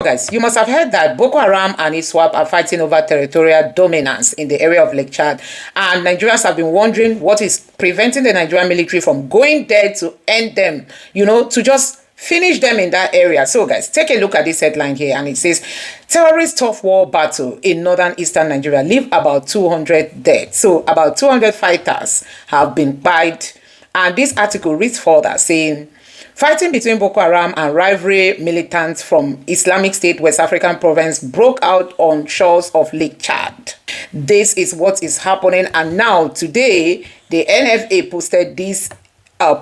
Guys, you must have heard that Boko Haram and Iswap are fighting over territorial dominance in the area of Lake Chad. And Nigerians have been wondering what is preventing the Nigerian military from going there to end them, to just finish them in that area. So guys, take a look at this headline here, and it says, terrorist tough war battle in northern eastern Nigeria leave about 200 dead. So about 200 fighters have been killed. And this article reads further saying, fighting between Boko Haram and rivalry militants from Islamic State West African province broke out on shores of Lake Chad. This is what is happening, and now today the NFA posted this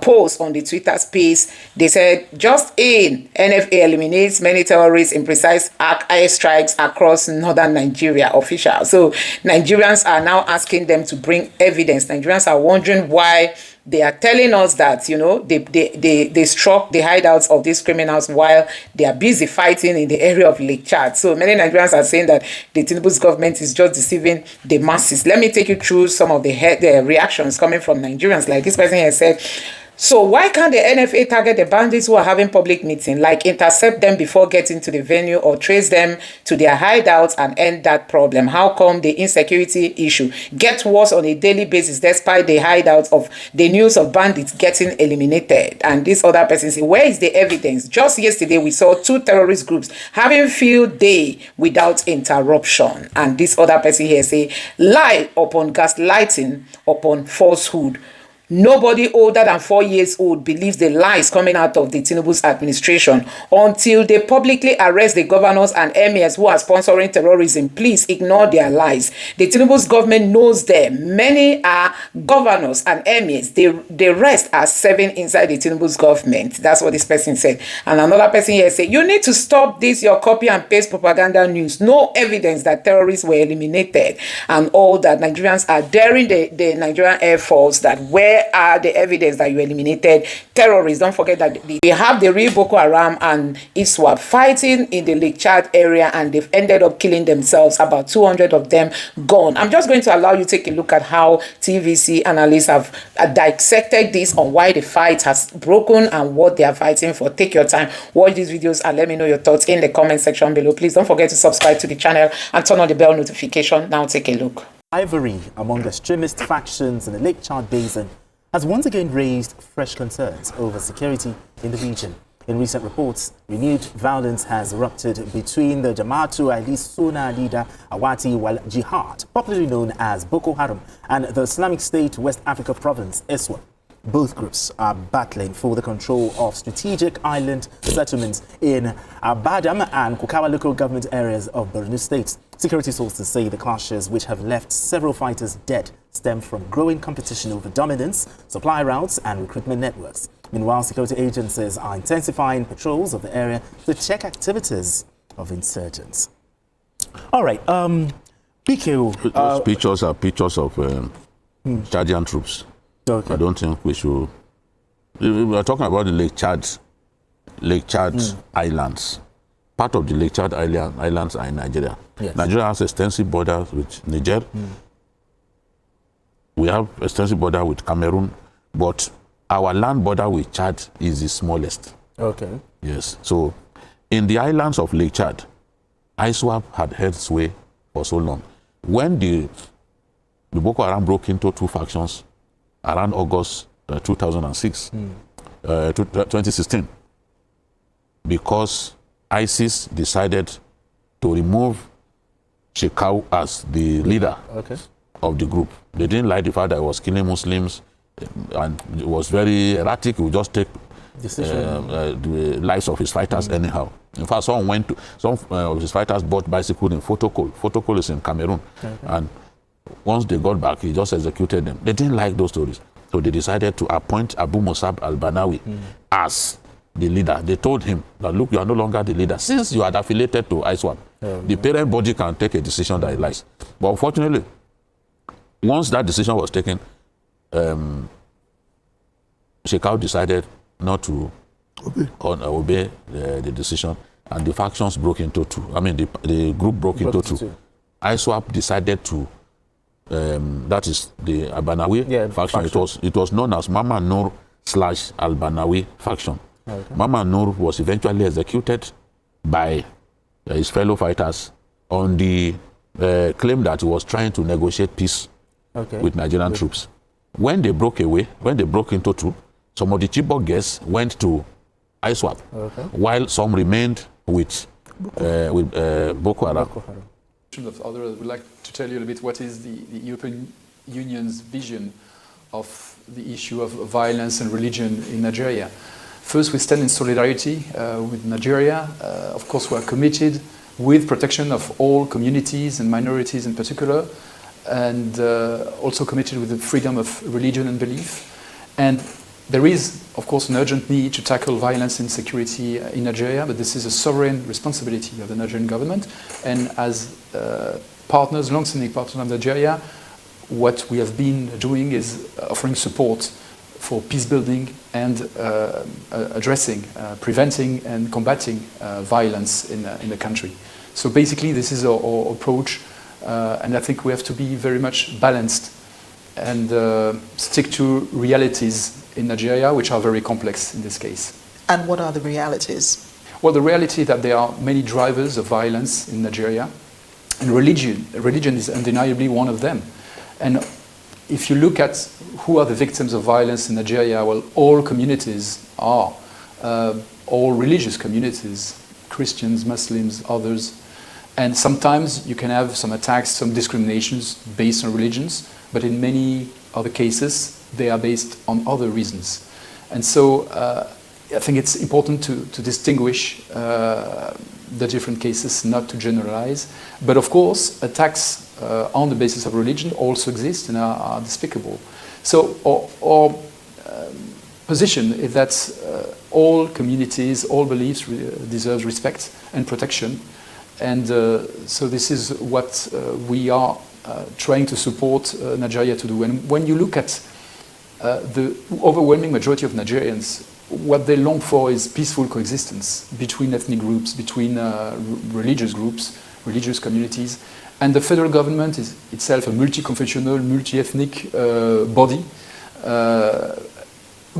post on the Twitter space. They said, just in, NFA eliminates many terrorists in precise air strikes across northern Nigeria. Official. So Nigerians are now asking them to bring evidence. Nigerians are wondering why they are telling us that, they struck the hideouts of these criminals while they are busy fighting in the area of Lake Chad. So many Nigerians are saying that the Tinubu's government is just deceiving the masses. Let me take you through some of the reactions coming from Nigerians. Like this person here said, so why can't the NFA target the bandits who are having public meeting, like intercept them before getting to the venue or trace them to their hideouts and end that problem? How come the insecurity issue gets worse on a daily basis despite the hideouts of the news of bandits getting eliminated? And this other person says, where is the evidence? Just yesterday we saw 2 terrorist groups having field day without interruption. And this other person here say, lie upon gaslighting upon falsehood. Nobody older than 4 years old believes the lies coming out of the Tinubu's administration until they publicly arrest the governors and emirs who are sponsoring terrorism. Please ignore their lies. The Tinubu's government knows them. Many are governors and emirs. The rest are serving inside the Tinubu's government. That's what this person said. And another person here said, you need to stop this, your copy and paste propaganda news. No evidence that terrorists were eliminated and all that. Nigerians are daring the Nigerian Air Force that where are the evidence that you eliminated terrorists? Don't forget that we have the real Boko Haram and Iswap fighting in the Lake Chad area, and they've ended up killing themselves. About 200 of them gone. I'm just going to allow you to take a look at how TVC analysts have dissected this on why the fight has broken and what they are fighting for. Take your time, watch these videos, and let me know your thoughts in the comment section below. Please don't forget to subscribe to the channel and turn on the bell notification. Now take a look. Rivalry among extremist factions in the Lake Chad Basin has once again raised fresh concerns over security in the region. In recent reports, renewed violence has erupted between the Jama'atu Ali Sunnah leader Awati wal Jihad, popularly known as Boko Haram, and the Islamic State West Africa province Iswap. Both groups are battling for the control of strategic island settlements in Badam and Kukawa local government areas of Borno State. Security sources say the clashes, which have left several fighters dead, stem from growing competition over dominance, supply routes and recruitment networks. Meanwhile, security agencies are intensifying patrols of the area to check activities of insurgents. All right, PQ... Those pictures are pictures of Chadian troops. Okay. I don't think we should... We are talking about the Lake Chad Islands. Part of the Lake Chad Islands are in Nigeria. Yes. Nigeria has extensive borders with Niger. We have extensive border with Cameroon, but our land border with Chad is the smallest. Okay. Yes. So, in the islands of Lake Chad, ISWAP had held sway for so long. When the Boko Haram broke into 2 factions around August 2006, 2016, because ISIS decided to remove Shekau as the leader of the group. They didn't like the fact that he was killing Muslims and it was very erratic. He would just take the lives of his fighters anyhow. In fact, some of his fighters bought bicycles in Fotokol. Fotokol is in Cameroon. And once they got back, he just executed them. They didn't like those stories. So they decided to appoint Abu Musab al-Banawi as the leader. They told him that, look, you are no longer the leader. Since you are affiliated to ISWAP, the parent body can take a decision that he likes. But unfortunately, once that decision was taken, Shekau decided not to obey the decision, and the factions broke into 2. I mean, the group broke into 2. ISWAP decided to, that is the Al-Banawi faction. It was known as Mama Noor / Al-Banawi faction. Mama Noor was eventually executed by his fellow fighters on the claim that he was trying to negotiate peace with Nigerian troops. When they broke away, when they broke into two, some of the Chibok guests went to Iswap, while some remained with Boko Haram. Of others, I would like to tell you a little bit what is the European Union's vision of the issue of violence and religion in Nigeria. First, we stand in solidarity with Nigeria. Of course, we are committed with protection of all communities and minorities in particular, and also committed with the freedom of religion and belief. And there is, of course, an urgent need to tackle violence and security in Nigeria, but this is a sovereign responsibility of the Nigerian government. And as partners, long-standing partners of Nigeria, what we have been doing is offering support for peace building and addressing, preventing and combating violence in the country. So basically, this is our approach, and I think we have to be very much balanced and stick to realities in Nigeria, which are very complex in this case. And what are the realities? Well, the reality is that there are many drivers of violence in Nigeria, and religion is undeniably one of them. And if you look at who are the victims of violence in Nigeria, well, all communities are, all religious communities, Christians, Muslims, others. And sometimes you can have some attacks, some discriminations based on religions, but in many other cases, they are based on other reasons. And so I think it's important to distinguish the different cases, not to generalize. But of course, attacks on the basis of religion also exist and are despicable. So our position is that all communities, all beliefs deserve respect and protection. And so this is what we are trying to support Nigeria to do. And when you look at the overwhelming majority of Nigerians, what they long for is peaceful coexistence between ethnic groups, between religious groups, religious communities. And the federal government is itself a multi-confessional, multi-ethnic body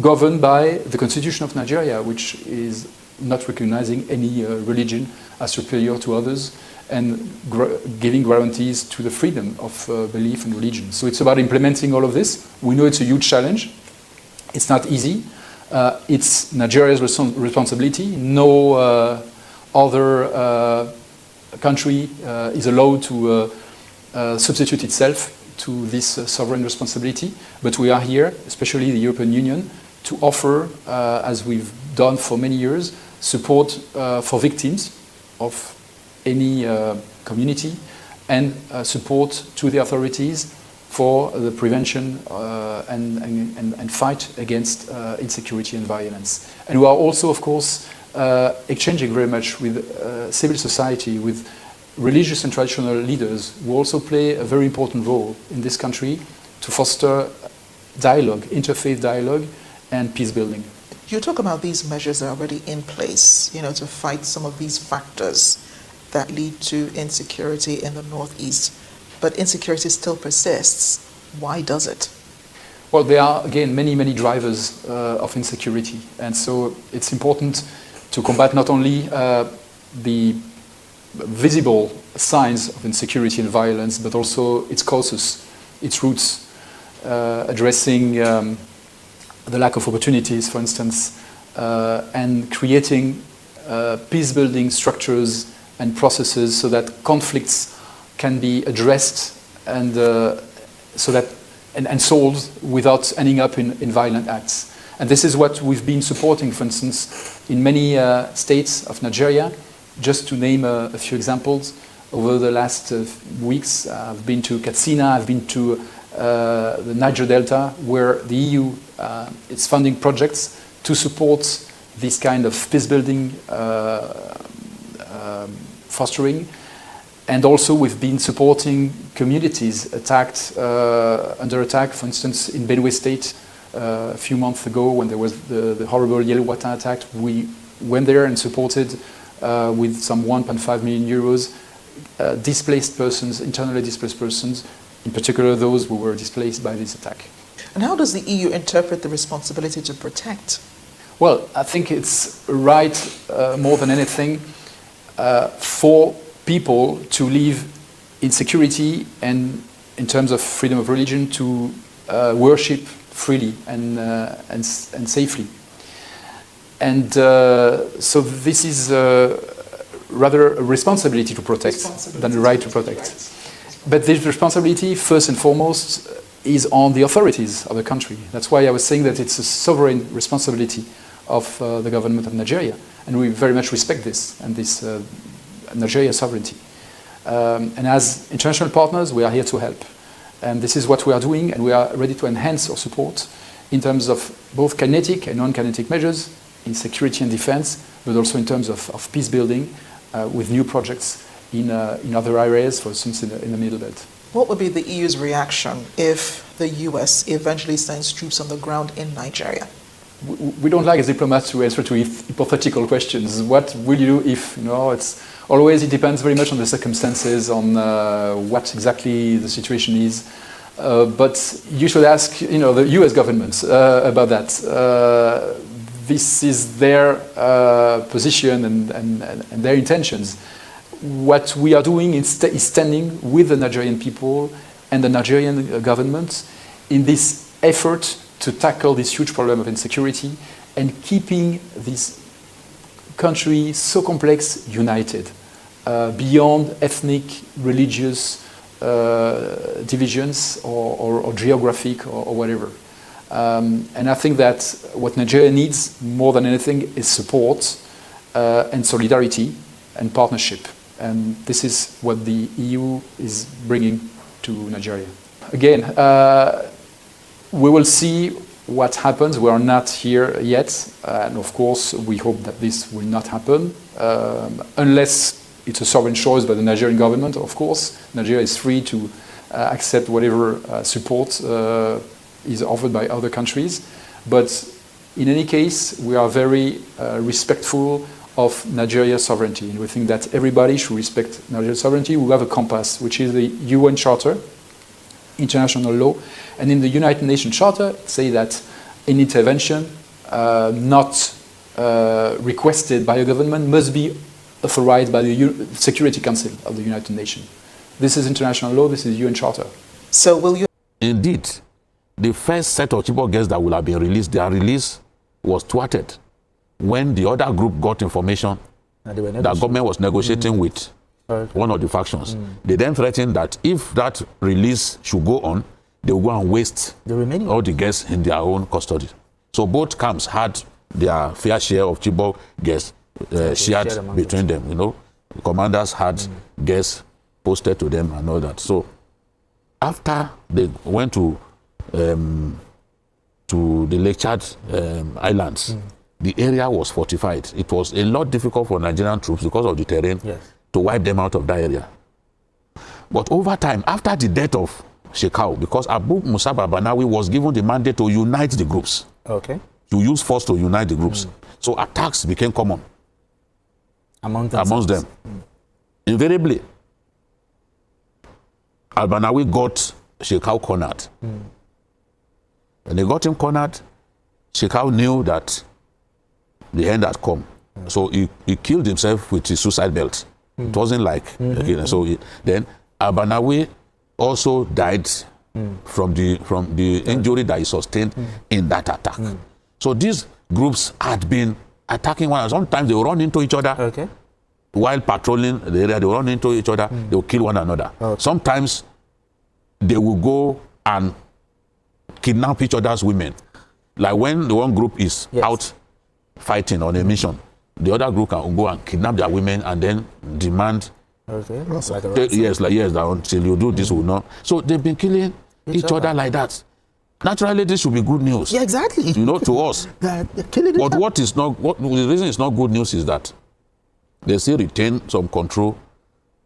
governed by the Constitution of Nigeria, which is not recognizing any religion as superior to others and giving guarantees to the freedom of belief and religion. So it's about implementing all of this. We know it's a huge challenge. It's not easy. It's Nigeria's responsibility. No other country is allowed to substitute itself to this sovereign responsibility. But we are here, especially the European Union, to offer, as we've done for many years, support for victims of any community and support to the authorities for the prevention and fight against insecurity and violence. And we are also, of course, exchanging very much with civil society, with religious and traditional leaders who also play a very important role in this country to foster dialogue, interfaith dialogue, and peace building. You talk about these measures that are already in place, to fight some of these factors that lead to insecurity in the Northeast. But insecurity still persists. Why does it? Well, there are, again, many drivers of insecurity. And so it's important to combat not only the visible signs of insecurity and violence, but also its causes, its roots, addressing the lack of opportunities, for instance, and creating peace-building structures and processes so that conflicts can be addressed and so that and solved without ending up in violent acts. And this is what we've been supporting, for instance, in many states of Nigeria. Just to name a few examples, over the last weeks, I've been to Katsina, I've been to the Niger Delta, where the EU is funding projects to support this kind of peace-building fostering. And also we've been supporting communities attacked, under attack, for instance, in Benue State a few months ago when there was the horrible Yelwata attack. We went there and supported with some 1.5 million euros displaced persons, internally displaced persons, in particular those who were displaced by this attack. And how does the EU interpret the responsibility to protect? Well, I think it's right, more than anything, for people to live in security and in terms of freedom of religion to worship freely and safely. And so this is rather a responsibility to protect than a right to protect. But this responsibility, first and foremost, is on the authorities of the country. That's why I was saying that it's a sovereign responsibility of the government of Nigeria. And we very much respect this and this Nigeria sovereignty. And as international partners, we are here to help. And this is what we are doing, and we are ready to enhance our support in terms of both kinetic and non-kinetic measures in security and defense, but also in terms of peace building with new projects in other areas, for instance, in the Middle Belt. What would be the EU's reaction if the US eventually sends troops on the ground in Nigeria? We don't like as diplomats to answer to hypothetical questions. What will you do if, it's always, it depends very much on the circumstances, on what exactly the situation is. But you should ask, the US government about that. This is their position and their intentions. What we are doing is standing with the Nigerian people and the Nigerian government in this effort to tackle this huge problem of insecurity and keeping this country so complex united beyond ethnic, religious divisions or geographic or whatever. And I think that what Nigeria needs more than anything is support and solidarity and partnership. And this is what the EU is bringing to Nigeria. Again, we will see what happens. We are not here yet. And of course, we hope that this will not happen unless it's a sovereign choice by the Nigerian government, of course. Nigeria is free to accept whatever support is offered by other countries. But in any case, we are very respectful of Nigeria's sovereignty. And we think that everybody should respect Nigeria's sovereignty. We have a compass, which is the UN Charter, international law. And in the United Nations Charter, it says that an intervention not requested by a government must be authorized by the Security Council of the United Nations. This is international law, this is UN Charter. So will you... Indeed, the first set of Chibok girls that will have been released, their release was thwarted when the other group got information that government was negotiating with one of the factions. They then threatened that if that release should go on, they will go and waste all the girls in their own custody. So both camps had their fair share of Chibok girls shared between them. The commanders had girls posted to them and all that. So after they went to the Lake Chad Islands, the area was fortified. It was a lot difficult for Nigerian troops because of the terrain to wipe them out of that area. But over time, after the death of Shekau, because Abu Musa Banawi was given the mandate to unite the groups, to use force to unite the groups. So attacks became common amongst them. Invariably, Al-Banawi got Shekau cornered. When they got him cornered, Shekau knew that the end had come. So he killed himself with his suicide belt. It wasn't like... So then Al-Banawi also died from the injury that he sustained in that attack. So these groups had been attacking one another. Sometimes they will run into each other. While patrolling the area, they will run into each other. They will kill one another. Sometimes they will go and kidnap each other's women. Like when the one group is out fighting on a mission, the other group can go and kidnap their women and then demand until you do this will not. So they've been killing each other like that. Naturally, this should be good news. Yeah, exactly. To us. But the reason it's not good news is that they still retain some control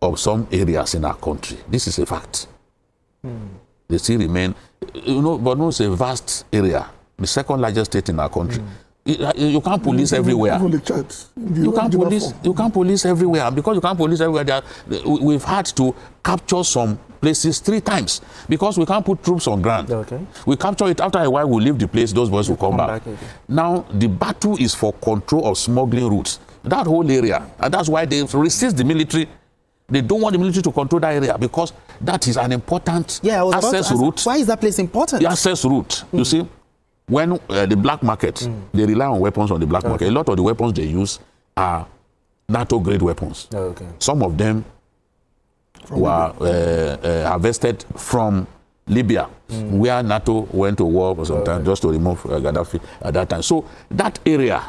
of some areas in our country. This is a fact. They still remain, Borno is a vast area, the second largest state in our country. You can't police everywhere. You can't police everywhere. And because you can't police everywhere, we've had to capture some places 3 times because we can't put troops on ground. We capture it, after a while we leave the place, those boys will come back. Now the battle is for control of smuggling routes. that whole area. And that's why they resist the military. They don't want the military to control that area because that is an important access route. Why is that place important? The access route. You see, when the black market, they rely on weapons on the black market. A lot of the weapons they use are NATO-grade weapons. Some of them were harvested from Libya, where NATO went to war for some time just to remove Gaddafi at that time. So that area,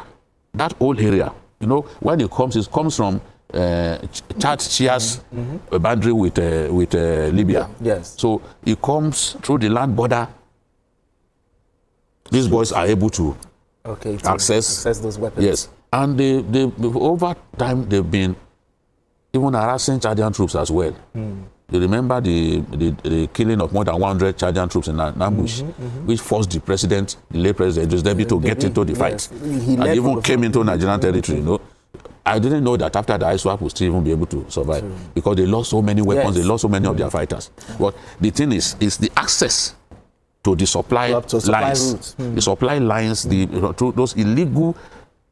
that whole area, you know, when it comes from Chad shares a boundary with Libya. Yes. So it comes through the land border. These boys are able to access those weapons. Yes. And they over time they've been even harassing Chadian troops as well. You remember the killing of more than 100 Chadian troops in an ambush, which forced the late president Idris Deby to get into the fight. And even came into Nigerian territory, you know. I didn't know that after the ISWAP would still even be able to survive because they lost so many weapons, they lost so many of their fighters. But the thing is the access to the supply lines, the supply lines, those illegal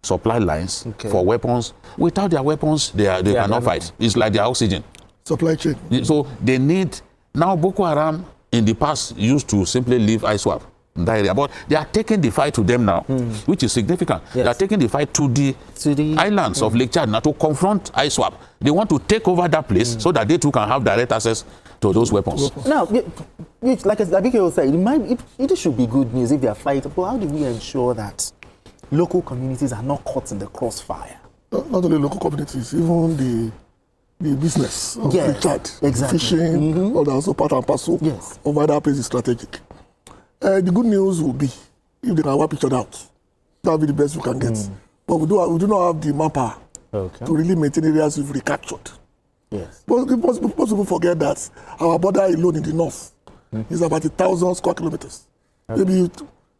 supply lines for weapons. Without their weapons, they cannot fight. It's like their oxygen. Supply chain. So they need, now Boko Haram in the past used to simply leave ISWAP in that area, but they are taking the fight to them now, which is significant. They are taking the fight to the islands of Lake Chad now to confront ISWAP. They want to take over that place so that they too can have direct access to those weapons. Now, like Abike said, it should be good news if they are fighting, but how do we ensure that local communities are not caught in the crossfire? Not only local communities, even the business of Lake Chad, fishing, all that also part and parcel of why that place is strategic. The good news will be if they can wipe each other out. That will be the best we can get. But we do not have the manpower to really maintain areas we've recaptured. Yes. But most people forget that our border alone in the north is about 1,000 square kilometers. Maybe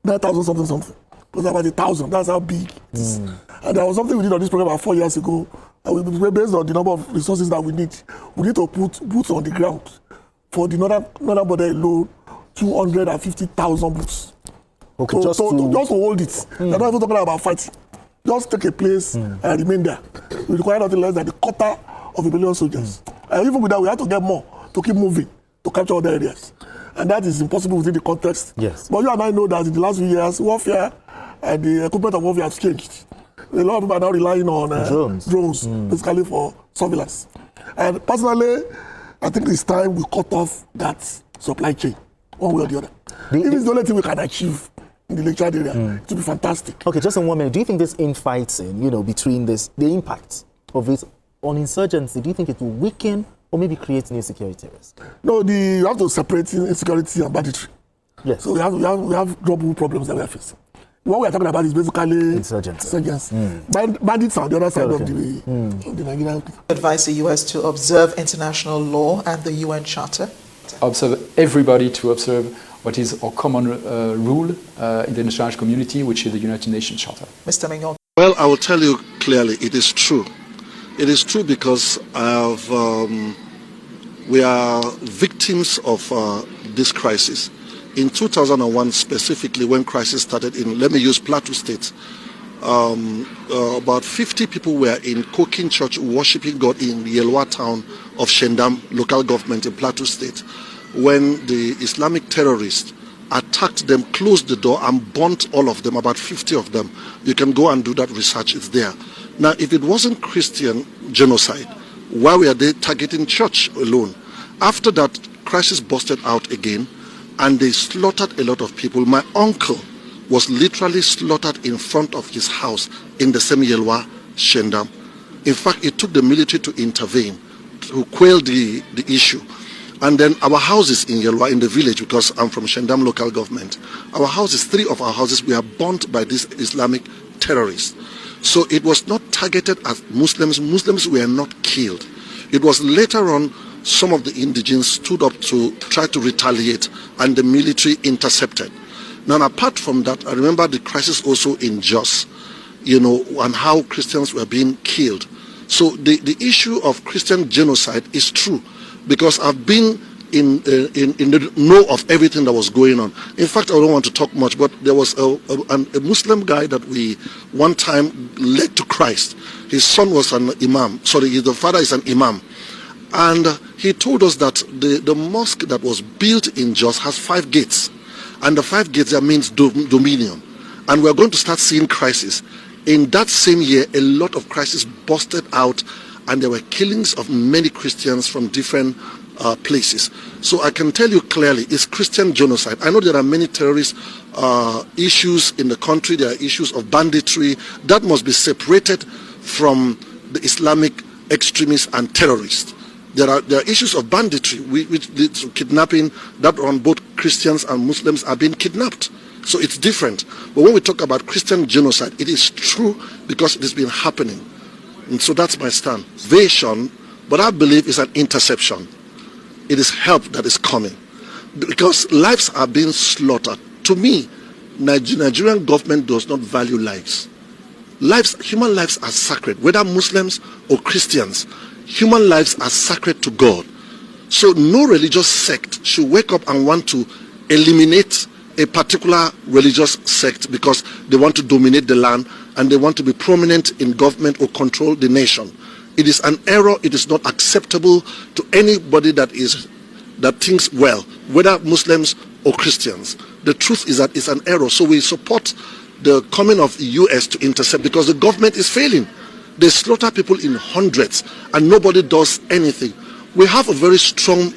9,000 something. But about 1,000. That's how big it is. And there was something we did on this program about 4 years ago. And we based on the number of resources that we need to put boots on the ground for the northern border alone. 250,000 boots. Okay, just to hold it. They're not even talking about fighting. Just take a place and remain there. We require nothing less than 250,000 soldiers. And even with that, we have to get more to keep moving to capture other areas. And that is impossible within the context. Yes. But you and I know that in the last few years, warfare and the equipment of warfare has changed. A lot of people are now relying on drones, basically for surveillance. And personally, I think it's time we cut off that supply chain, one way or the other. If it's the only thing we can achieve in the Lake Chad area, it will be fantastic. Okay, just in 1 minute, do you think this infighting, between the impact of it on insurgency, do you think it will weaken or maybe create new security risks? No, you have to separate insecurity and banditry. Yes. So we have double problems that we are facing. What we are talking about is basically insurgency. Bandits are on the other side of the Nigerian. Advise the U.S. to observe international law and the UN Charter. Observe everybody to observe what is our common rule in the international community, which is the United Nations Charter. Mr. Mignon. Well, I will tell you clearly, it is true. It is true because we are victims of this crisis. In 2001, specifically, when crisis started in, let me use Plateau State, about 50 people were in Kokin Church worshiping God in the Yelwa town of Shendam local government in Plateau State, when the Islamic terrorists attacked them, closed the door and burnt all of them, about 50 of them. You can go and do that research, it's there. Now, if it wasn't Christian genocide, why were they targeting church alone? After that, crisis busted out again, and they slaughtered a lot of people. My uncle was literally slaughtered in front of his house in the same Yelwa, Shendam. In fact, it took the military to intervene, to quell the issue. And then our houses in Yelwa, in the village, because I'm from Shendam local government, our houses, 3 of our houses were burnt by these Islamic terrorists. So it was not targeted at Muslims. Muslims were not killed. It was later on some of the indigents stood up to try to retaliate, and the military intercepted. Now, apart from that, I remember the crisis also in Jos, and how Christians were being killed. So the issue of Christian genocide is true, because I've been in the know of everything that was going on. In fact, I don't want to talk much, but there was a Muslim guy that we one time led to Christ. His son was an imam. Sorry, the father is an imam. And he told us that the mosque that was built in Jos has 5 gates. And the 5 gates there means dominion. And we're going to start seeing crisis. In that same year, a lot of crises busted out, and there were killings of many Christians from different places. So I can tell you clearly, it's Christian genocide. I know there are many terrorist issues in the country. There are issues of banditry that must be separated from the Islamic extremists and terrorists. There are issues of banditry which lead to kidnapping, that on both Christians and Muslims are being kidnapped. So it's different. But when we talk about Christian genocide, it is true because it has been happening. And so that's my stand. Invasion, but I believe it's an interception. It is help that is coming. Because lives are being slaughtered. To me, Nigerian government does not value lives. Human lives are sacred, whether Muslims or Christians. Human lives are sacred to God. So no religious sect should wake up and want to eliminate a particular religious sect because they want to dominate the land and they want to be prominent in government or control the nation. It is an error. It is not acceptable to anybody that thinks well, whether Muslims or Christians. The truth is that it's an error. So we support the coming of the US to intercept because the government is failing. They slaughter people in hundreds and nobody does anything. We have a very strong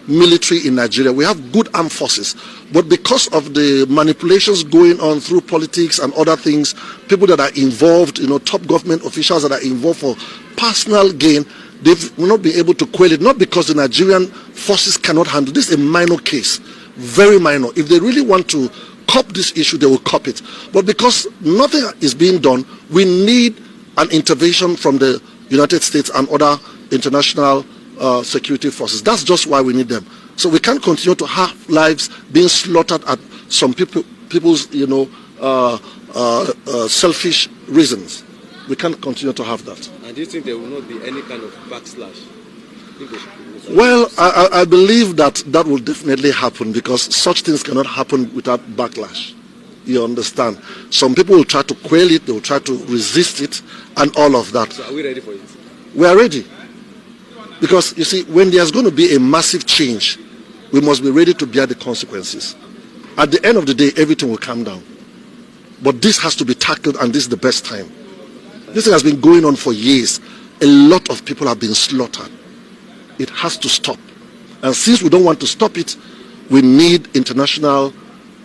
military in Nigeria. We have good armed forces. But because of the manipulations going on through politics and other things, people that are involved, top government officials that are involved for personal gain, they will not be able to quell it. Not because the Nigerian forces cannot handle. This is a minor case. Very minor. If they really want to cop this issue, they will cop it. But because nothing is being done, we need an intervention from the United States and other international security forces. That's just why we need them. So we can't continue to have lives being slaughtered at some people's selfish reasons. We can't continue to have that. And do you think there will not be any kind of backslash? Well, I believe that will definitely happen because such things cannot happen without backlash. You understand? Some people will try to quell it, they will try to resist it, and all of that. So are we ready for it? We are ready. Because, you see, when there's going to be a massive change, we must be ready to bear the consequences. At the end of the day, everything will calm down. But this has to be tackled, and this is the best time. This thing has been going on for years. A lot of people have been slaughtered. It has to stop. And since we don't want to stop it, we need international,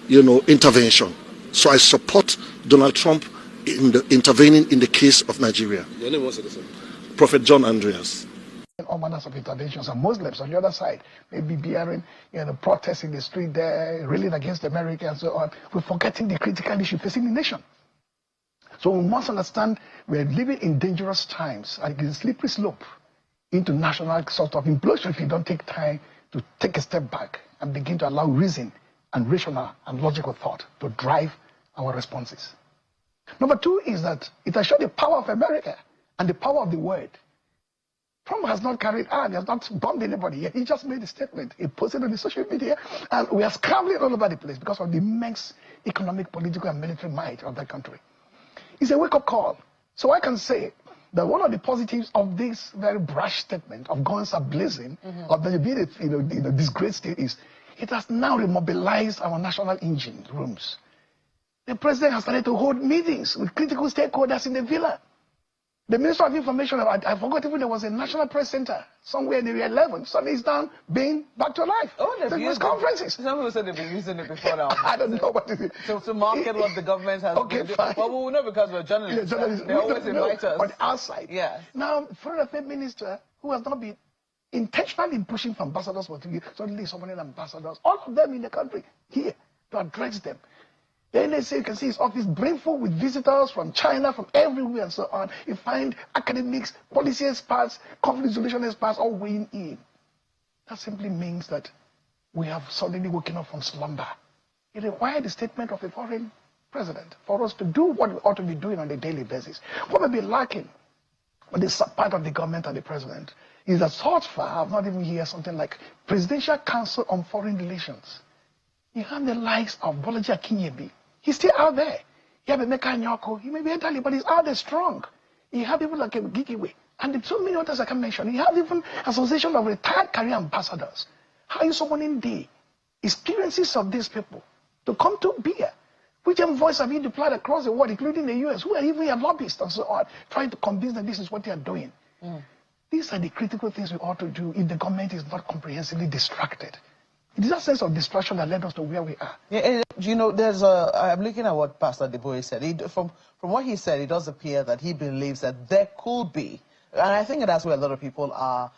intervention. So I support Donald Trump in intervening in the case of Nigeria. Your name was citizen? Prophet John Andreas. All manners of interventions, and Muslims on the other side maybe bearing protests in the street there, railing against America and so on. We're forgetting the critical issue facing the nation. So we must understand we're living in dangerous times, and it's a slippery slope into national sort of implosion if you don't take time to take a step back and begin to allow reason and rational and logical thought to drive our responses. Number 2 is that it has shown the power of America and the power of the word. Trump has not carried on, he has not bombed anybody yet. He just made a statement. He posted on the social media, and we are scrambling all over the place because of the immense economic, political, and military might of that country. It's a wake-up call. So I can say that one of the positives of this very brash statement of guns are blazing, of the being this great state is it has now remobilized our national engine rooms. The president has started to hold meetings with critical stakeholders in the villa. The Minister of Information, I forgot even there was a National Press Center somewhere in Area 11. Suddenly it's down, being back to life. Oh, they've used conferences. Some people said they've been using it before now. I don't know what it is. So to market what the government has been doing. Well, we will know because we're journalists. They always invite us. On the outside. Yeah. Now, Foreign Affairs Minister, who has not been intentionally pushing for ambassadors, but suddenly someone in ambassadors, all of them in the country, here, to address them. Then they say, you can see his office brimful with visitors from China, from everywhere and so on. You find academics, policy experts, conflict resolution experts all weighing in. That simply means that we have suddenly woken up from slumber. It required the statement of a foreign president for us to do what we ought to be doing on a daily basis. What may be lacking on this part of the government and the president is that thought far, I've not even heard something like Presidential Council on Foreign Relations. You have the likes of Bolaji Akinyebi. He's still out there. You have Emeka Nyoko. He may be elderly, but he's out there strong. You have people like Gigiwe. And there are so many others I can mention. You have even Association of Retired Career Ambassadors. How are you summoning the experiences of these people to come to bear? Which voice have you deployed across the world, including the US, who are even your lobbyists and so on, trying to convince them this is what they are doing? These are the critical things we ought to do if the government is not comprehensively distracted. It is that sense of distraction that led us to where we are. Yeah, you know, I'm looking at what Pastor Deboye said. From what he said, it does appear that he believes that there could be, and I think that's where a lot of people are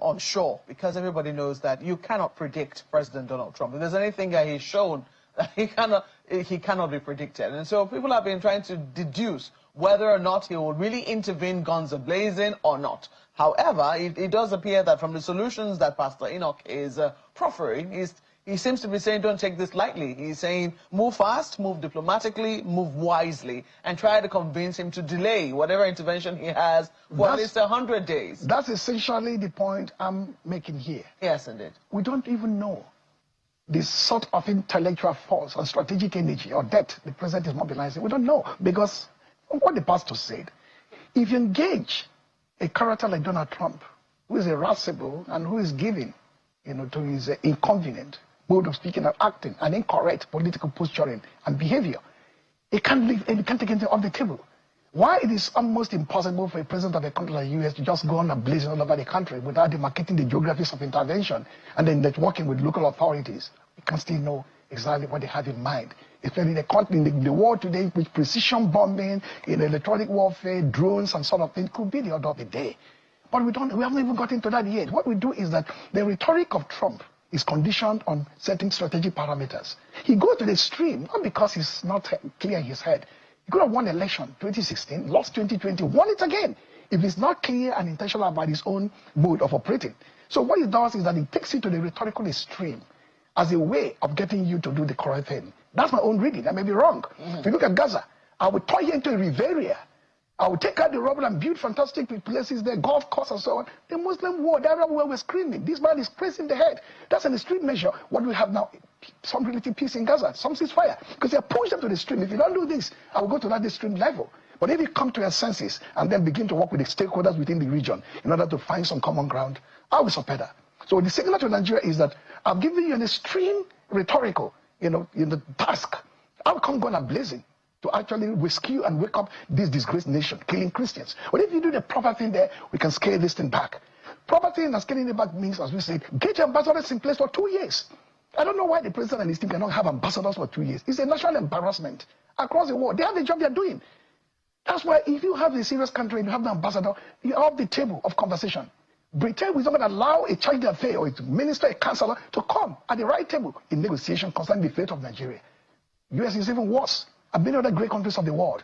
unsure, because everybody knows that you cannot predict President Donald Trump. If there's anything that he's shown, he cannot be predicted. And so people have been trying to deduce whether or not he will really intervene guns a-blazing or not. However, it does appear that from the solutions that Pastor Enoch is proffering, he seems to be saying don't take this lightly. He's saying move fast, move diplomatically, move wisely, and try to convince him to delay whatever intervention he has for at least 100 days. That's essentially the point I'm making here. Yes, indeed. We don't even know the sort of intellectual force or strategic energy or depth the president is mobilizing. We don't know, because what the pastor said, if you engage a character like Donald Trump, who is irascible and who is giving, to his inconvenient mode of speaking and acting and incorrect political posturing and behavior, it can't take anything off the table. Why it is almost impossible for a president of a country like the US to just go on a blazing all over the country without demarcating the geographies of intervention and then working with local authorities. We can still know exactly what they have in mind. Especially in the country, in the world today, with precision bombing, in electronic warfare, drones and sort of things, could be the order of the day. But we haven't even got into that yet. What we do is that the rhetoric of Trump is conditioned on certain strategic parameters. He goes to the extreme, not because he's not clear in his head. He could have won election 2016, lost 2020, won it again, if he's not clear and intentional about his own mode of operating. So what he does is that he takes you to the rhetorical extreme as a way of getting you to do the correct thing. That's my own reading. I may be wrong. If you look at Gaza, I would turn you into a Riviera. I would take out the rubble and build fantastic places there, golf course and so on. The Muslim war, the Arab war, we're screaming. This man is crazy in the head. That's an extreme measure. What we have now, some relative peace in Gaza, some ceasefire. Because they are pushed them to the extreme. If you don't do this, I will go to that extreme level. But if you come to your senses and then begin to work with the stakeholders within the region in order to find some common ground, I will support that. So the signal to Nigeria is that I've given you an extreme rhetorical, task. I'll come going and blazing to actually rescue and wake up this disgraced nation, killing Christians. But if you do the proper thing there, we can scale this thing back. Proper thing and scaling it back means, as we said, get your ambassadors in place for 2 years. I don't know why the president and his team cannot have ambassadors for 2 years. It's a national embarrassment across the world. They have the job they're doing. That's why if you have a serious country and you have the ambassador, you're off the table of conversation. Britain is not going to allow a charge d'affaires or a minister, a councillor to come at the right table in negotiation concerning the fate of Nigeria. US is even worse, and many other great countries of the world.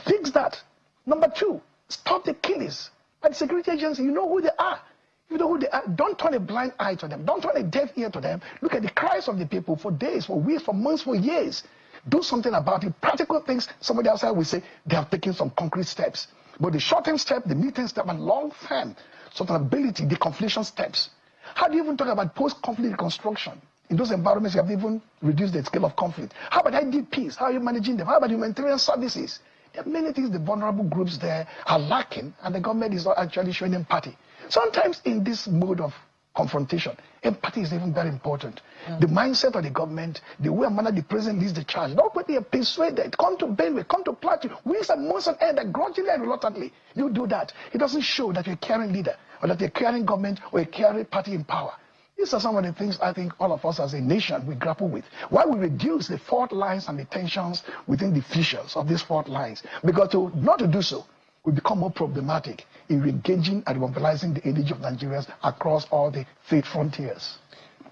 Fix that. Number 2, stop the killings by the security agency. You know who they are. You know who they are. Don't turn a blind eye to them. Don't turn a deaf ear to them. Look at the cries of the people for days, for weeks, for months, for years. Do something about it. Practical things. Somebody outside will say they have taken some concrete steps. But the short-term step, the mid-term step, and long-term sustainability, the conflation steps. How do you even talk about post-conflict reconstruction? In those environments, you have even reduced the scale of conflict. How about IDPs? How are you managing them? How about humanitarian services? There are many things the vulnerable groups there are lacking, and the government is not actually showing empathy. Sometimes in this mode of confrontation, empathy is even very important. The mindset of the government, the way and manner the president leads the charge, not when they are persuaded, come to Benway, come to Plateau, weeks and months on end, and grudgingly and reluctantly, you do that. It doesn't show that you're a caring leader, or that you're a caring government, or a caring party in power. These are some of the things I think all of us as a nation we grapple with. Why we reduce the fault lines and the tensions within the fissures of these fault lines? Because not to do so, we become more problematic in engaging and mobilizing the energy of Nigerians across all the faith frontiers.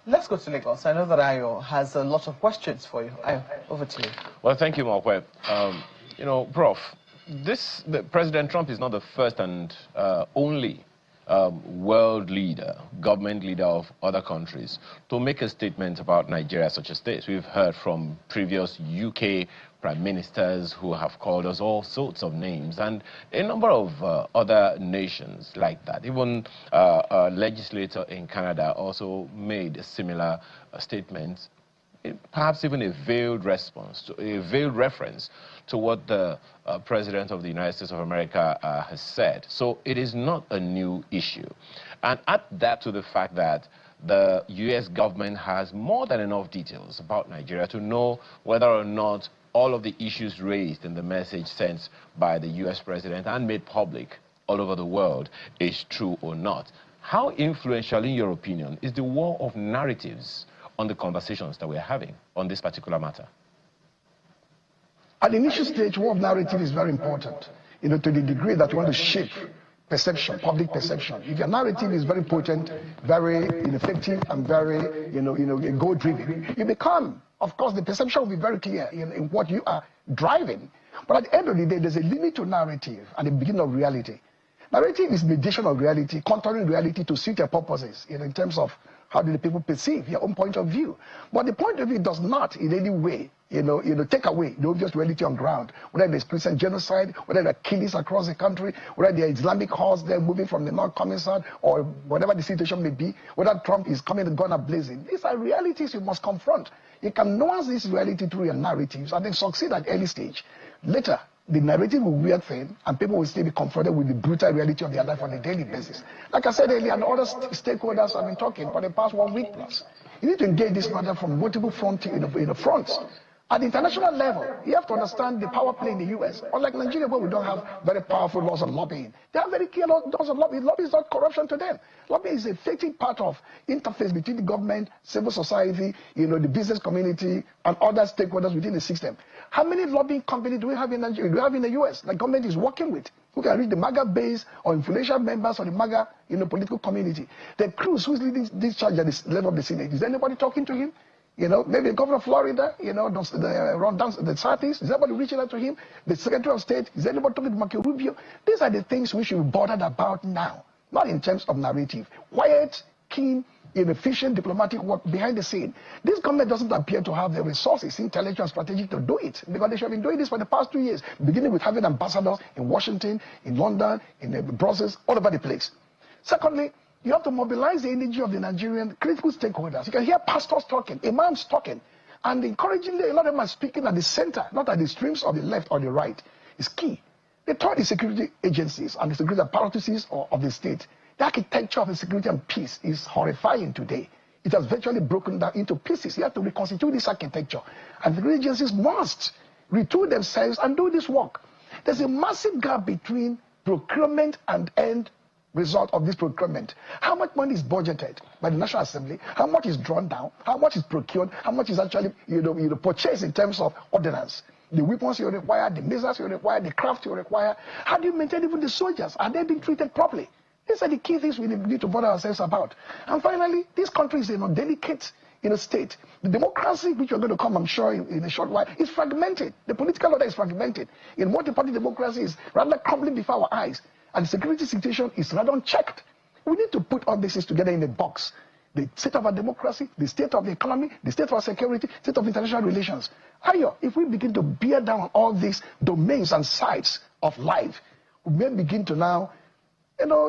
Let's go to Lagos. I know that Ayo has a lot of questions for you. Ayo, over to you. Well, thank you, Mokwe. Prof, President Trump is not the first and only world leader, government leader of other countries to make a statement about Nigeria such as this. We've heard from previous UK prime ministers who have called us all sorts of names, and a number of other nations like that. Even a legislator in Canada also made a similar statement, perhaps even a veiled response, a veiled reference to what the President of the United States of America has said. So it is not a new issue. And add that to the fact that the U.S. government has more than enough details about Nigeria to know whether or not all of the issues raised in the message sent by the U.S. President and made public all over the world is true or not. How influential, in your opinion, is the war of narratives on the conversations that we're having on this particular matter? At the initial stage, war of narrative is very important, to the degree that you want to shape perception, public perception. If your narrative is very potent, very effective, and very, goal-driven, you become, of course, the perception will be very clear in what you are driving. But at the end of the day, there's a limit to narrative and the beginning of reality. Narrative is mediation of reality, contouring reality to suit your purposes, in terms of how do the people perceive your own point of view. But the point of view does not in any way, take away the obvious reality on ground. Whether there's Christian genocide, whether there are killings across the country, whether there are Islamic hordes there moving from the north coming south, or whatever the situation may be, whether Trump is coming and gun blazing. These are realities you must confront. You can nuance this reality through your narratives and then succeed at early stage. Later, the narrative will wear thin, and people will still be confronted with the brutal reality of their life on a daily basis. Like I said earlier, and other stakeholders have been talking for the past 1 week plus. You need to engage this matter from multiple fronts. At the international level, you have to understand the power play in the U.S. Unlike Nigeria, where we don't have very powerful laws on lobbying, they have very clear laws on lobbying. Lobbying is not corruption to them. Lobbying is a effective part of interface between the government, civil society, the business community, and other stakeholders within the system. How many lobbying companies do we have in Nigeria? Do we have in the U.S. the government is working with, who can reach the MAGA base or influential members of the MAGA political community? The Cruz, who's leading this charge at the level of the Senate, is anybody talking to him? Maybe the governor of Florida, around down the southeast, is anybody reaching out to him? The Secretary of State, is anybody talking to Marco Rubio? These are the things we should be bothered about now, not in terms of narrative. Quiet, keen, efficient diplomatic work behind the scene. This government doesn't appear to have the resources, intellectual and strategic to do it, because they should have been doing this for the past 2 years, beginning with having ambassadors in Washington, in London, in Brussels, all over the place. Secondly, you have to mobilize the energy of the Nigerian critical stakeholders. You can hear pastors talking, imams talking, and encouragingly, a lot of them are speaking at the center, not at the extremes of the left or the right. It's key. They taught the security agencies and the security apparatuses of the state. The architecture of the security and peace is horrifying today. It has virtually broken down into pieces. You have to reconstitute this architecture. And the agencies must retool themselves and do this work. There's a massive gap between procurement and end result of this procurement. How much money is budgeted by the National Assembly? How much is drawn down? How much is procured? How much is actually purchased in terms of ordnance? The weapons you require, the missiles you require, the craft you require. How do you maintain even the soldiers? Are they being treated properly? These are the key things we need to bother ourselves about. And finally, this country is in a delicate state. The democracy, which we're going to come, I'm sure, in a short while, is fragmented. The political order is fragmented. In multi-party democracy is rather crumbling before our eyes. And the security situation is rather unchecked. We need to put all these things together in a box. The state of our democracy, the state of the economy, the state of our security, state of international relations. If we begin to bear down on all these domains and sides of life, we may begin to now,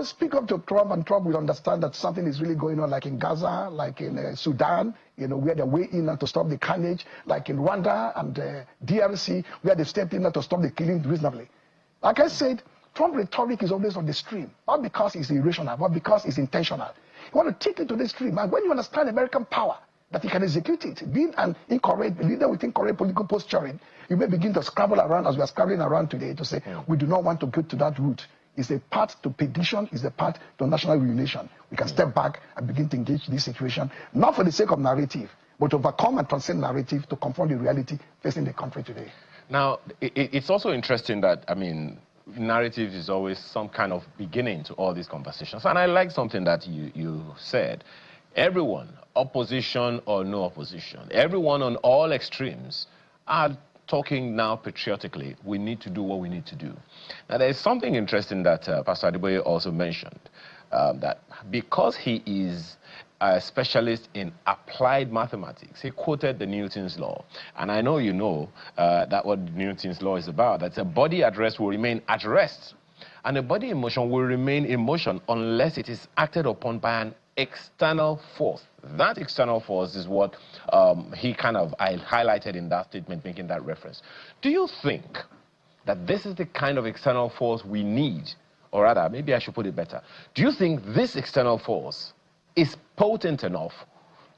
speak up to Trump, and Trump will understand that something is really going on, like in Gaza, like in Sudan, where they're way in to stop the carnage, like in Rwanda and DRC, where they've stepped in to stop the killing reasonably. Like I said, Trump rhetoric is always on the stream, not because it's irrational, but because it's intentional. You want to take it to the stream, and when you understand American power, that you can execute it, being an incorrect leader with incorrect political posturing, you may begin to scramble around as we are scrambling around today to say, we do not want to go to that route. It's a path to perdition, it's a path to national ruination. We can step back and begin to engage this situation, not for the sake of narrative, but to overcome and transcend narrative to confront the reality facing the country today. Now, it's also interesting that, narrative is always some kind of beginning to all these conversations. And I like something that you said. Everyone, opposition or no opposition, everyone on all extremes are talking now patriotically. We need to do what we need to do. Now, there's something interesting that Pastor Adeboye also mentioned, that because he is a specialist in applied mathematics. He quoted the Newton's law. And I know you know that what Newton's law is about, that a body at rest will remain at rest. And a body in motion will remain in motion unless it is acted upon by an external force. That external force is what he I highlighted in that statement, making that reference. Do you think that this is the kind of external force we need? Or rather, maybe I should put it better. Do you think this external force is potent enough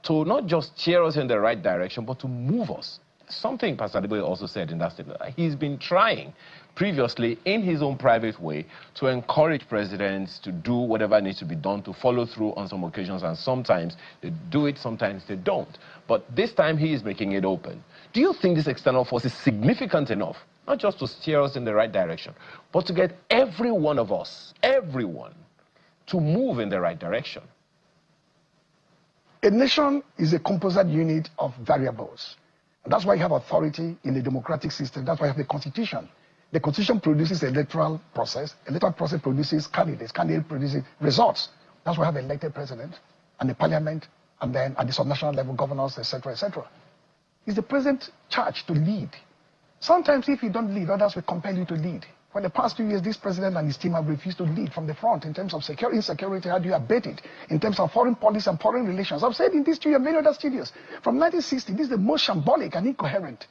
to not just steer us in the right direction, but to move us? Something Pastor Adeboye also said in that statement. He's been trying previously in his own private way to encourage presidents to do whatever needs to be done, to follow through on some occasions, and sometimes they do it, sometimes they don't. But this time he is making it open. Do you think this external force is significant enough, not just to steer us in the right direction, but to get every one of us, everyone, to move in the right direction? A nation is a composite unit of variables. And that's why you have authority in a democratic system. That's why you have a constitution. The constitution produces an electoral process. Electoral process produces candidates. Candidate produces results. That's why you have an elected president and a parliament, and then at the subnational level, governors, etc., etc. It's the president's charge to lead. Sometimes if you don't lead, others will compel you to lead. For the past 2 years, this president and his team have refused to lead from the front in terms of insecurity. How do you abate it? In terms of foreign policy and foreign relations. I've said in this studio, many other studios, from 1960, this is the most shambolic and incoherent,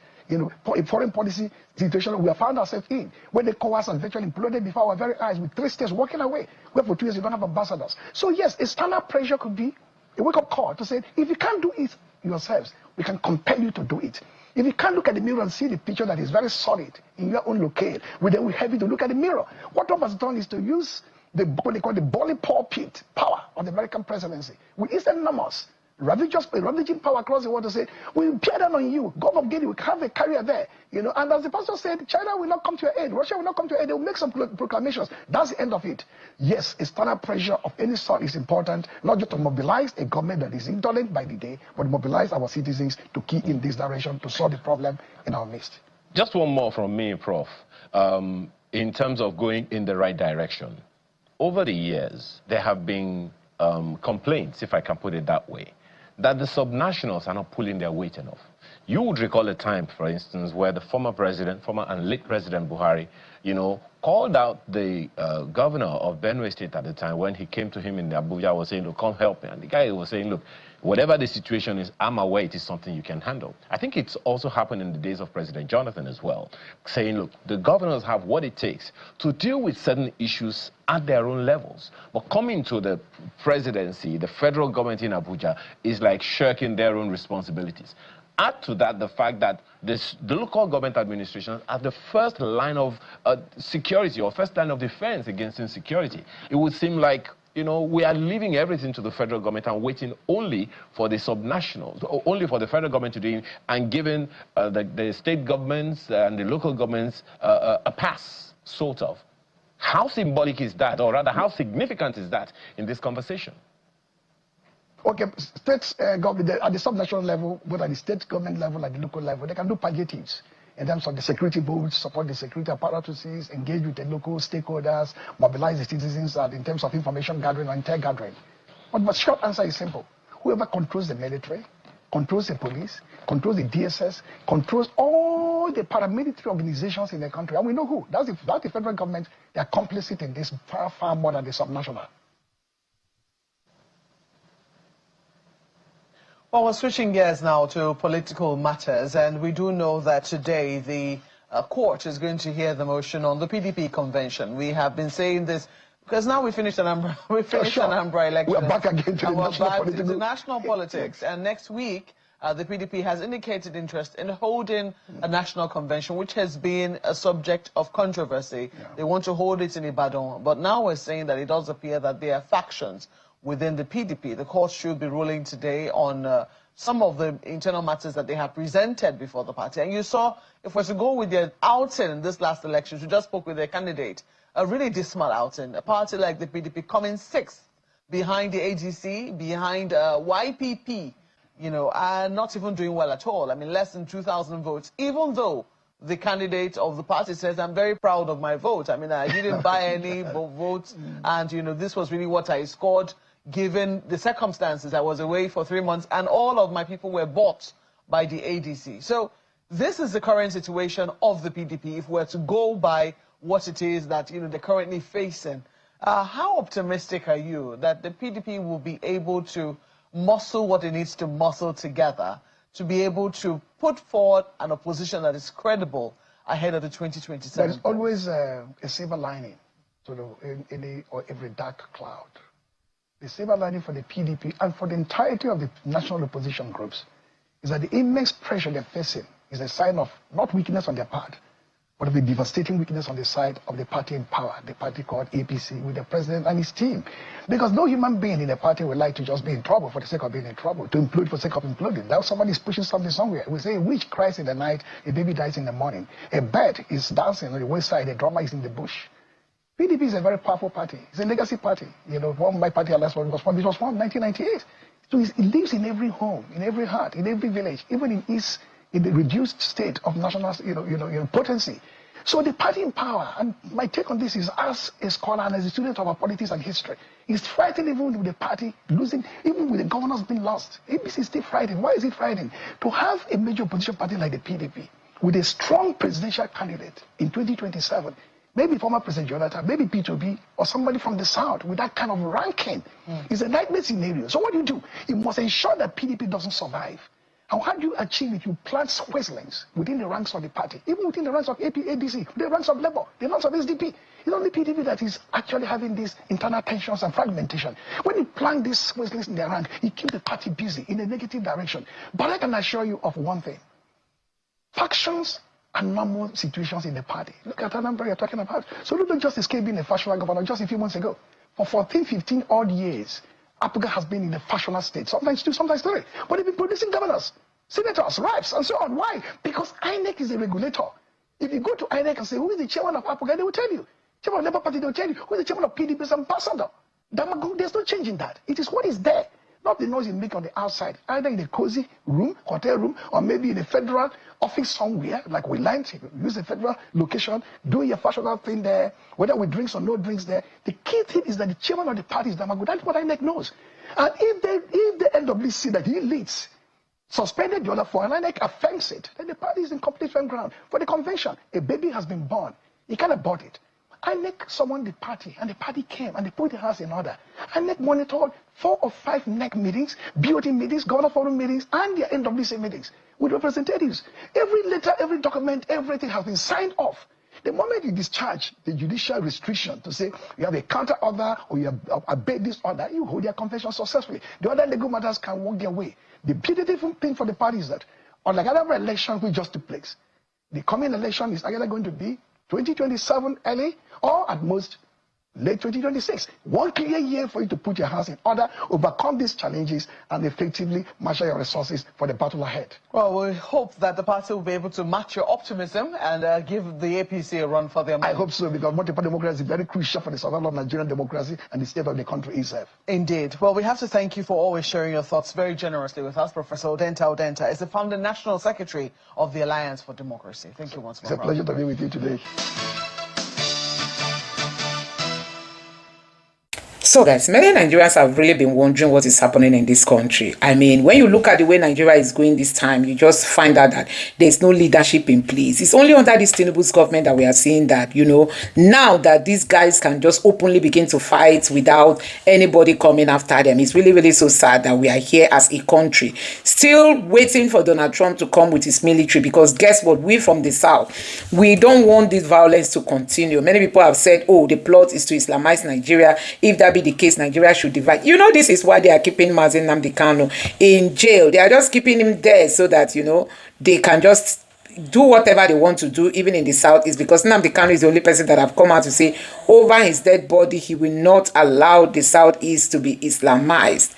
foreign policy situation we have found ourselves in, where the ECOWAS has virtually imploded before our very eyes, with 3 states walking away, where for 2 years you don't have ambassadors. So yes, external pressure could be a wake-up call to say, if you can't do it yourselves, we can compel you to do it. If you can't look at the mirror and see the picture that is very solid in your own locale, then we have you to look at the mirror. What Trump has done is to use what they call the bully pulpit power of the American presidency. It's enormous. Ravaging power across the world to say, we will bear down on you. God of Guinea, we have a carrier there. And as the pastor said, China will not come to your aid. Russia will not come to your aid. They will make some proclamations. That's the end of it. Yes, external pressure of any sort is important, not just to mobilize a government that is indolent by the day, but mobilize our citizens to key in this direction to solve the problem in our midst. Just one more from me, Prof. In terms of going in the right direction. Over the years, there have been complaints, if I can put it that way, that the subnationals are not pulling their weight enough. You would recall a time, for instance, where the former and late President Buhari, called out the governor of Benue State at the time when he came to him in Abuja, was saying, look, come help me. And the guy was saying, look, whatever the situation is, I'm aware it is something you can handle. I think it's also happened in the days of President Jonathan as well, saying, look, the governors have what it takes to deal with certain issues at their own levels. But coming to the presidency, the federal government in Abuja is like shirking their own responsibilities. Add to that the fact that the local government administrations are the first line of security, or first line of defense against insecurity. It would seem like, we are leaving everything to the federal government and waiting only for the subnationals, or only for the federal government to do it, and giving the state governments and the local governments a pass, sort of. How symbolic is that, or rather, how significant is that in this conversation? Okay, state government, at the subnational level, both at the state government level and the local level, they can do palliatives in terms of the security votes, support the security apparatuses, engage with the local stakeholders, mobilize the citizens in terms of information gathering or intel gathering. But the short answer is simple. Whoever controls the military, controls the police, controls the DSS, controls all the paramilitary organizations in the country, and we know who. That's the federal government. They are complicit in this far, far more than the subnational. Well, we're switching gears now to political matters, and we do know that today the court is going to hear the motion on the PDP convention. We have been saying this because now we finished an Anambra election. We're back again to the national politics, and next week the PDP has indicated interest in holding a national convention, which has been a subject of controversy. Yeah. They want to hold it in Ibadan, but now we're saying that it does appear that there are factions within the PDP. The court should be ruling today on some of the internal matters that they have presented before the party. And you saw, if we're to go with their outing in this last election, you just spoke with their candidate, a really dismal outing. A party like the PDP coming 6th behind the AGC, behind YPP, and not even doing well at all. I mean, less than 2,000 votes, even though the candidate of the party says, I'm very proud of my vote. I mean, I didn't buy any votes, and, this was really what I scored. given the circumstances. I was away for 3 months, and all of my people were bought by the ADC. So this is the current situation of the PDP. If we're to go by what it is that they're currently facing, how optimistic are you that the PDP will be able to muscle what it needs to muscle together to be able to put forward an opposition that is credible ahead of the 2027? There's always a silver lining to every dark cloud. The silver lining for the PDP and for the entirety of the national opposition groups is that the immense pressure they're facing is a sign of not weakness on their part, but of the devastating weakness on the side of the party in power, the party called APC, with the president and his team. Because no human being in a party would like to just be in trouble for the sake of being in trouble, to implode for the sake of imploding. Now somebody's pushing something somewhere. We say a witch cries in the night, a baby dies in the morning. A bird is dancing on the wayside, a drummer is in the bush. PDP is a very powerful party. It's a legacy party. One my party, last one was formed. It was formed in 1998. So it lives in every home, in every heart, in every village, even in the reduced state of national, potency. So the party in power, and my take on this is, as a scholar and as a student of our politics and history, is frightened even with the party losing, even with the governors being lost. ABC is still frightened. Why is it frightening? To have a major opposition party like the PDP with a strong presidential candidate in 2027, maybe former President Jonathan, maybe P2B, or somebody from the South with that kind of ranking, is a nightmare scenario. So what do? You must ensure that PDP doesn't survive. And how do you achieve it? You plant squeezlings within the ranks of the party, even within the ranks of ADC, the ranks of Labour, the ranks of SDP. It's only PDP that is actually having these internal tensions and fragmentation. When you plant these squeezlings in their rank, you keep the party busy in a negative direction. But I can assure you of one thing. Factions and normal situations in the party. Look at the number you're talking about. So don't just escape being a factional governor just a few months ago. For 14, 15 odd years, Apuga has been in a factional state, sometimes 2, sometimes 3. But they've been producing governors, senators, reps, and so on. Why? Because INEC is a regulator. If you go to INEC and say, who is the chairman of Apuga, they will tell you. Chairman of Labour Party, they will tell you. Who is the chairman of PDP, is ambassador. There's no change in that. It is what is there, not the noise you make on the outside, either in a cozy room, hotel room, or maybe in a federal office somewhere, like we learned, use a federal location, do your factional thing there, whether with drinks or no drinks there. The key thing is that the chairman of the party is Damagu. That's what INEC knows. And if the NWC see that he leads, suspended the other 4, and INEC affirms it, then the party is in complete firm ground. For the convention, a baby has been born. You can't abort it. INEC summoned the party, and the party came, and they put the house in order. INEC monitored 4 or 5 NEC meetings, BOT meetings, governor forum meetings, and their NWC meetings with representatives. Every letter, every document, everything has been signed off. The moment you discharge the judicial restriction to say you have a counter order or you have obeyed this order, you hold your convention successfully. The other legal matters can walk their way. The beautiful thing for the party is that, unlike other elections which just took place, the coming election is either going to be 2027 early or at most late 2026. One clear year for you to put your house in order, overcome these challenges, and effectively marshal your resources for the battle ahead. Well, we hope that the party will be able to match your optimism and give the APC a run for their money. I hope so, because multiple democracy is very crucial for the survival of Nigerian democracy and the state of the country itself. Indeed. Well, we have to thank you for always sharing your thoughts very generously with us. Professor Odenta is the founder National Secretary of the Alliance for Democracy. Thank you once more. It's a pleasure to be with you today. So guys, many Nigerians have really been wondering what is happening in this country. I mean, when you look at the way Nigeria is going this time, you just find out that there's no leadership in place. It's only under this Tinubu's government that we are seeing that, now that these guys can just openly begin to fight without anybody coming after them. It's really, really so sad that we are here as a country still waiting for Donald Trump to come with his military, because guess what? We from the South, we don't want this violence to continue. Many people have said, oh, the plot is to Islamize Nigeria. If that be the case, Nigeria should divide. This is why they are keeping nnamdi Kanu in jail. They are just keeping him there so that, they can just do whatever they want to do, even in the South. Is because Nnamdi Kanu is the only person that have come out to say over his dead body, he will not allow the Southeast to be Islamized.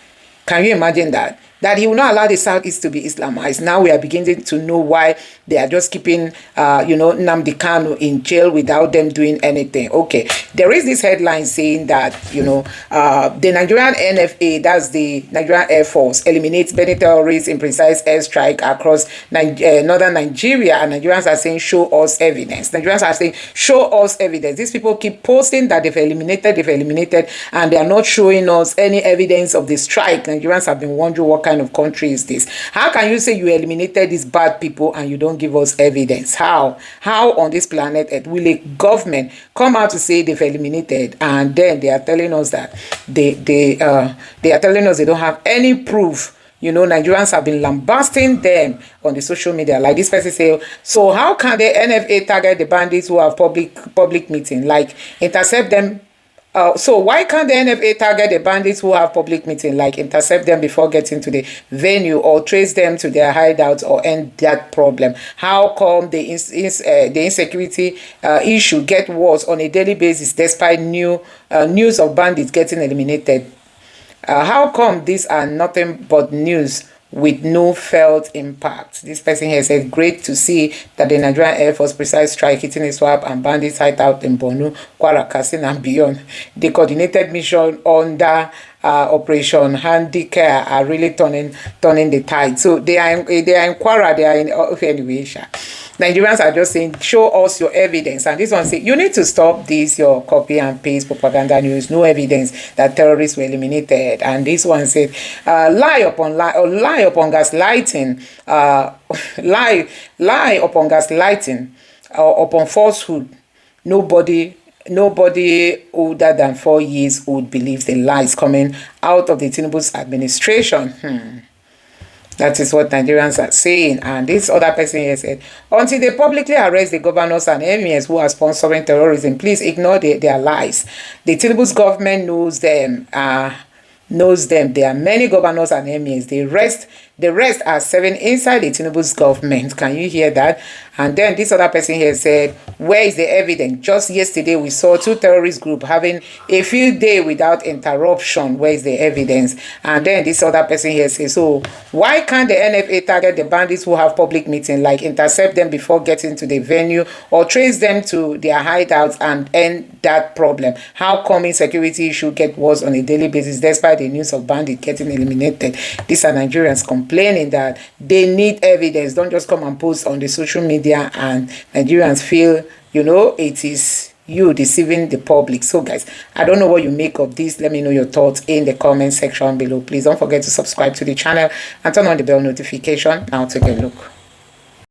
Can you imagine that? That he will not allow the Southeast to be Islamized. Now we are beginning to know why they are just keeping, nnamdi Kanu in jail without them doing anything. Okay, there is this headline saying that, the Nigerian NFA, that's the Nigerian Air Force, eliminates many terrorists in precise airstrike across northern Nigeria, and Nigerians are saying, show us evidence. Nigerians are saying, show us evidence. These people keep posting that they've eliminated, and they are not showing us any evidence of the strike. Nigerians have been wondering, what kind of country is this? How can you say you eliminated these bad people and you don't give us evidence? How on this planet Earth will a government come out to say they've eliminated, and then they are telling us that they are telling us they don't have any proof? Nigerians have been lambasting them on the social media. Like this person say, so how can the NFA target the bandits who have public meeting, like intercept them? So why can't the NFA target the bandits who have public meeting, like intercept them before getting to the venue, or trace them to their hideouts, or end that problem? How come the insecurity issue get worse on a daily basis despite news of bandits getting eliminated? How come these are nothing but news with no felt impact? This person here said, great to see that the Nigerian Air Force precise strike hitting Iswap and bandits hideout in Borno, Kwara, Katsina and beyond. The coordinated mission under Operation Handy Care are really turning the tide. So they are in Kwara, they are in anyway. Nigerians are just saying, show us your evidence. And this one say, you need to stop this, your copy and paste propaganda news. No evidence that terrorists were eliminated. And this one said, lie upon gaslighting, lie upon gaslighting, upon falsehood. Nobody older than 4 years old believes the lies coming out of the Tinubu's administration. That is what Nigerians are saying. And this other person here said, until they publicly arrest the governors and emirs who are sponsoring terrorism, please ignore their lies. The Tinubu's government knows them. There are many governors and emirs. The rest are serving inside the Tinubu's government. Can you hear that? And then this other person here said, where is the evidence? Just yesterday we saw 2 terrorist groups having a field day without interruption. Where is the evidence? And then this other person here says, so why can't the NFA target the bandits who have public meeting, like intercept them before getting to the venue, or trace them to their hideouts and end that problem? How come insecurity issue get worse on a daily basis despite the news of bandits getting eliminated? These are Nigerians complaining that they need evidence. Don't just come and post on the social media, and Nigerians feel, it is you deceiving the public. So guys, I don't know what you make of this. Let me know your thoughts in the comment section below. Please don't forget to subscribe to the channel and turn on the bell notification. Now take a look.